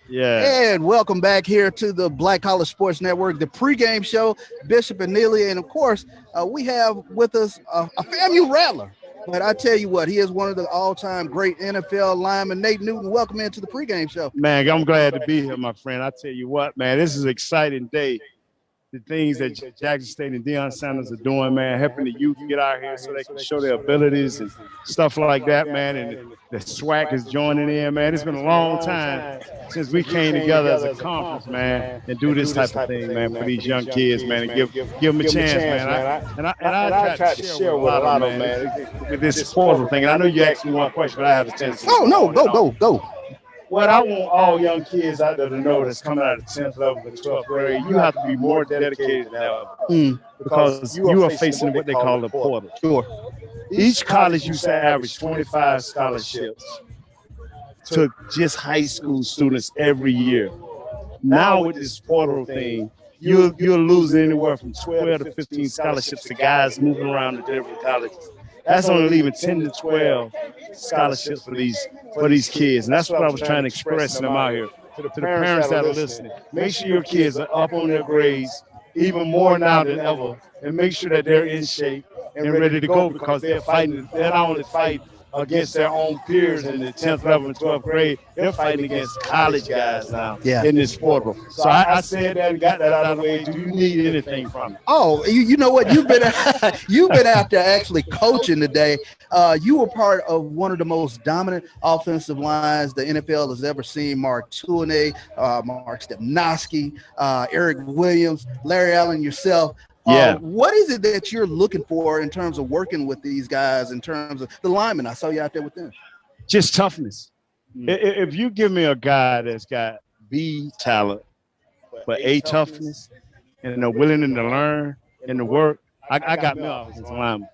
Yeah. And welcome back here to the Black College Sports Network, the pregame show. Bishop and Neely, and of course, we have with us a FAMU Rattler. But I tell you what, he is one of the all-time great NFL linemen. Nate Newton, welcome into the pregame show. Man, I'm glad to be here, my friend. I tell you what, man, this is an exciting day. The things that Jackson State and Deion Sanders are doing, man, helping the youth get out here so they can show their abilities and stuff like that, man. And the SWAC is joining in, man. It's been a long time since we came together as a conference, man, and do this type of thing, man, for these young kids, man, and give them a chance, man. I try to share with a lot of them, man, with this portal thing. And I know you asked me one question, but I have a chance to. Oh, no, go. What I want all young kids out there to know that's coming out of 10th level and 12th grade, you have to be more dedicated than ever because you are facing what they call the portal. Sure. Each college used to average 25 scholarships to just high school students every year. Now with this portal thing, you're losing anywhere from 12 to 15 scholarships to guys moving around to different colleges. That's only leaving 10 to 12 scholarships for these kids. And that's what I was trying to express to them out here, to the parents that are listening. Make sure your kids are up on their grades even more now than ever, and make sure that they're in shape and ready to go because they're not only fighting against their own peers in the 10th level and 12th grade, they're fighting against college guys now in this portal. So I said that and got that out of the way. Do you need anything from me? Oh, you know what? You've been out there actually coaching today. You were part of one of the most dominant offensive lines the NFL has ever seen. Mark Tuinei, Mark Stepnoski, Eric Williams, Larry Allen, yourself. What is it that you're looking for in terms of working with these guys, in terms of the linemen? I saw you out there with them. Just toughness. If you give me a guy that's got B talent, but A toughness, and they're willing to learn and to work, I got me offensive lineman.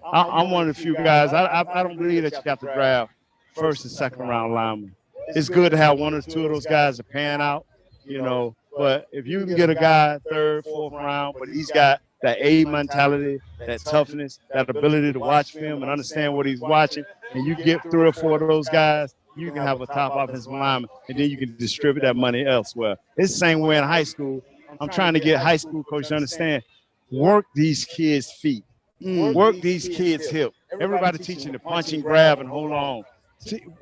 I'm one of the few guys. I don't believe that you have to draft first and second round linemen. It's good to have one or two of those guys to pan out, But if you can get a guy third, fourth round, but he's got that A mentality, that toughness, that ability to watch film and understand what he's watching, and you get 3 or 4 of those guys, you can have a top offensive lineman, and then you can distribute that money elsewhere. It's the same way in high school. I'm trying to get high school coaches to understand, work these kids' feet, work these kids' hip. Everybody teaching to punch and grab and hold on.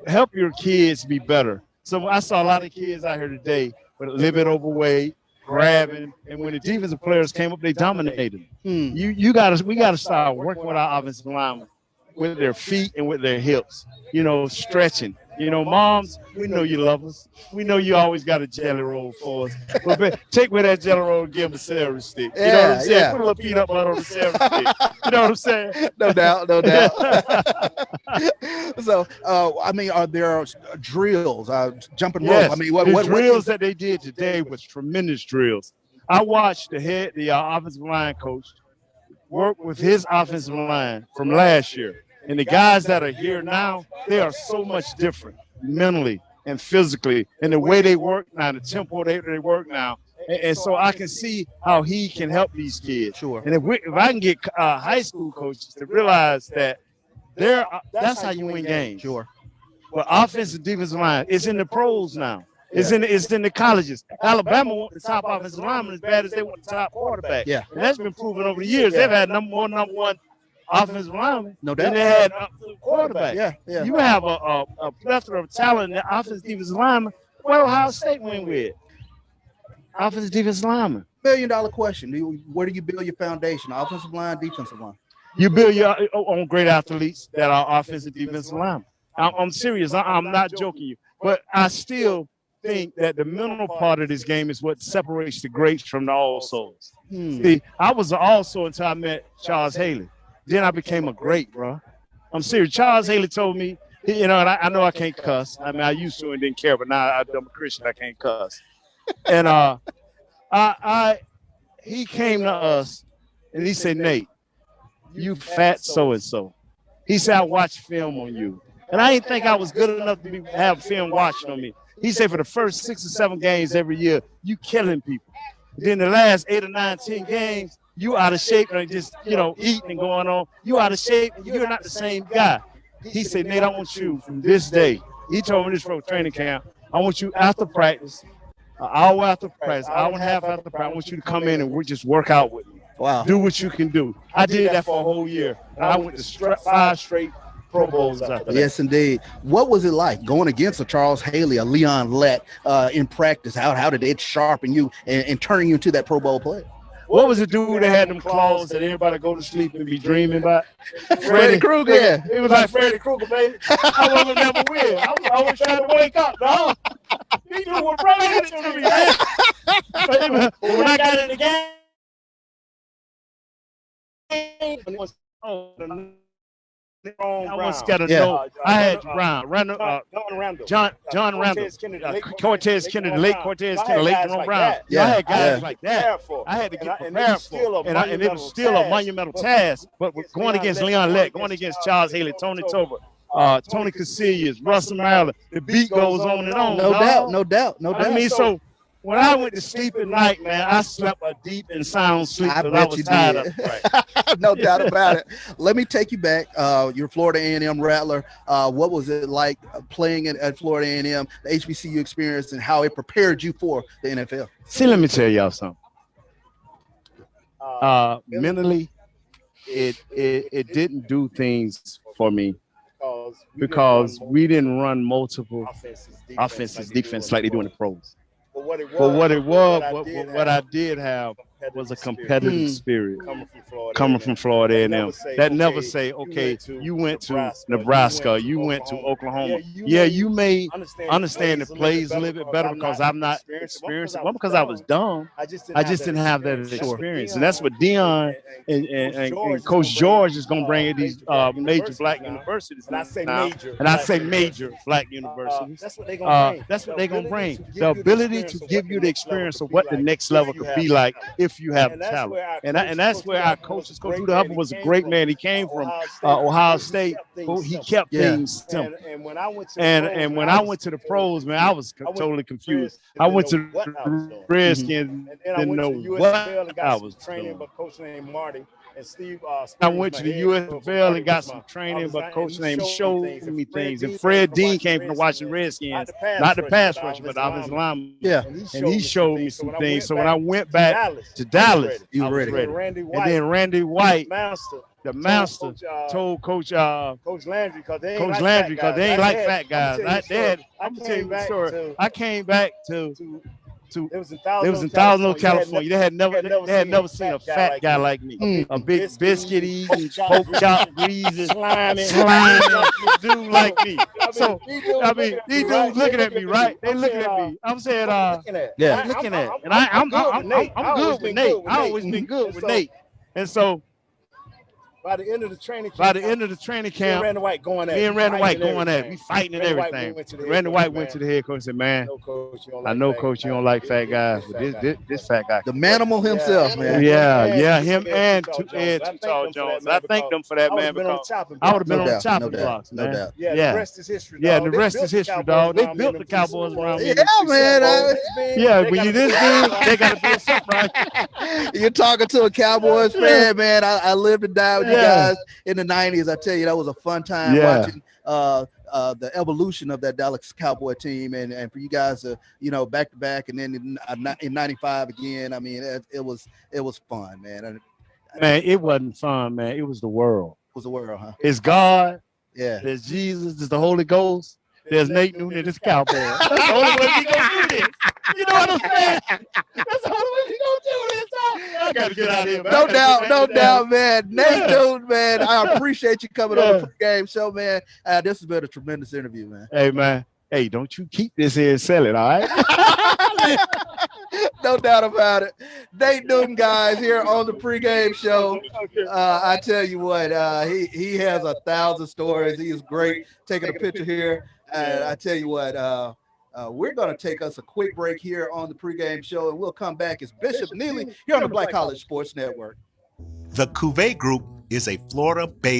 Help your kids be better. So I saw a lot of kids out here today but a little bit overweight, grabbing, and when the defensive players came up, they dominated. We gotta start working with our offensive linemen with their feet and with their hips, stretching. Moms, we know you love us. We know you always got a jelly roll for us. But take away that jelly roll and give them a celery stick. You know what I'm saying? Put a little peanut butter on the celery stick. You know what I'm saying? No doubt. So, are there drills, jumping rope? What drills that they did today was tremendous drills. I watched the offensive line coach work with his offensive line from last year. And the guys that are here now, they are so much different mentally and physically, and the way they work now, the tempo they work now. And so I can see how he can help these kids. Sure. And if I can get high school coaches to realize that that's how you win games. Sure. But offensive defensive line, it's in the pros now. It's in the colleges. Alabama want the top offensive lineman as bad as they want the top quarterback. Yeah. And that's been proven over the years. They've had number one offensive lineman. No doubt. And they had quarterback. Yeah. You have a plethora of talent in the offensive defensive lineman. What Ohio State win with? Offensive defensive lineman. $1 million question. Where do you build your foundation? Offensive line, defensive line? You build your on great athletes that are offensive defensive linemen. I'm serious. I'm not joking you. But I still think that the mental part of this game is what separates the greats from the all-souls. See, I was an all-soul until I met Charles Haley. Then I became a great, bro. I'm serious. Charles Haley told me, and I know I can't cuss. I used to and didn't care, but now I'm a Christian. I can't cuss. And he came to us and he said, Nate, you fat so-and-so. He said, I watched film on you. And I didn't think I was good enough to have film watched on me. He said for the first 6 or 7 games every year, you killing people. Then the last 8 or 9, 10 games, you out of shape and just, eating and going on. You out of shape and you're not the same guy. He said, Nate, I want you from this day. He told me this from training camp. I want you after practice, an hour after practice, hour and a half after practice. I want you to come in and we just work out with me. Wow. Do what you can do. I did that for a whole year, and I went to 5 straight Pro Bowls after that. Yes, indeed. What was it like going against a Charles Haley, a Leon Lett in practice? How did it sharpen you and turning you into that Pro Bowl player? What was the dude that had them claws that everybody go to sleep and be dreaming about? Freddy Krueger. Yeah. It was like Freddy Krueger, baby. I wasn't never win. I was always trying to wake up, dog. He knew what brought it to me, man. But when I got in the game, I was scared of no. I had John Randall, Cortez Kennedy, late Cortez Kennedy, late Jerome Brown. I had guys like that. I had to get prepared for, and it was still a monumental task. But going against Leon Lett, going against Charles Haley, Tony Tober, Tony Casillas, Russell Maryland, the beat goes on and on. No doubt. I mean, so when I went to sleep at night, man, I slept a deep and sound sleep because I was tired of it. Right. No doubt about it. Let me take you back. You're Florida A&M Rattler. What was it like playing at Florida A&M, the HBCU experience, and how it prepared you for the NFL? See, let me tell y'all something. Mentally, it didn't do things for me because we didn't run multiple offenses, defense like they do in the pros. But what I did have was a competitive spirit coming from Florida A&M that never say, okay, you went to Nebraska, you went to Oklahoma. Yeah, you may understand the plays a little bit better because I'm not experienced. Well, because I was dumb. I just didn't have that experience. And that's what Dion and Coach George is going to bring at these major black universities now. And I say major black universities. That's what they're going to bring. The ability to give you the experience of what the next level could be like if you have the talent. And that's where our coaches, Coach Rudy Hubbard was a great man. He came from Ohio State. He kept things simple. And when I went to the pros, man, I was totally confused. I went to the Redskins, didn't know what I was doing. Coach named Marty. And Steve, I went to the USFL and got some training, but coach named showed me things. And Fred Dean came from the Washington Redskins, not the pass rusher, but the offensive lineman. Yeah, and he showed me some things. So when I went back to Dallas, I was ready. And then Randy White, the master, told Coach Landry because they ain't like fat guys. I'm gonna tell you the story. I came back to. It was in Thousand Oaks, California. They had never seen a fat guy like me. A big biscuit eating, pork chop greasing, slimy dude like me. So I mean, these dudes looking at me, right? They looking at me. I'm saying, looking at, and I'm good with Nate. I always been good with Nate, and so. By the end of the training camp, me and Randy White going at it. We fighting and everything. Randy White went to the head coach and said, man, I know, coach, you don't like fat guys, but this fat guy. The manimal himself, man. Yeah, him and Too Tall Jones. I thank them for that, man, because I would have been on the chopping blocks, man. No doubt. Yeah, the rest is history, dog. Yeah, the rest is history, dog. They built the Cowboys around me. Yeah, man. Yeah, when you this big, they got to be something, right? You're talking to a Cowboys fan, man. I lived and died with you guys in the 90s. I tell you, that was a fun time watching the evolution of that Dallas Cowboy team, and for you guys to, back to back, and then in 95 again. I mean, it was fun, man. Man, it wasn't fun, man. It was the world. It was the world, huh? It's God. Yeah. There's Jesus. There's the Holy Ghost. There's Nate Newton and this Cowboy. That's the only way we gonna do this. You know what I'm saying? That's the only way we gonna do this. I gotta get out of here, man. No doubt, man. Nate Newton, man. I appreciate you coming on the pregame show, man. This has been a tremendous interview, man. Hey, man. Hey, don't you keep this here and sell it, all right? No doubt about it. Nate Newton, guys, here on the pregame show. I tell you what, he has 1,000 stories. He is great. Taking a picture here. I tell you what, we're going to take us a quick break here on the pregame show, and we'll come back as Bishop Neely here on the Black College Sports Network. The Cuvée Group is a Florida-based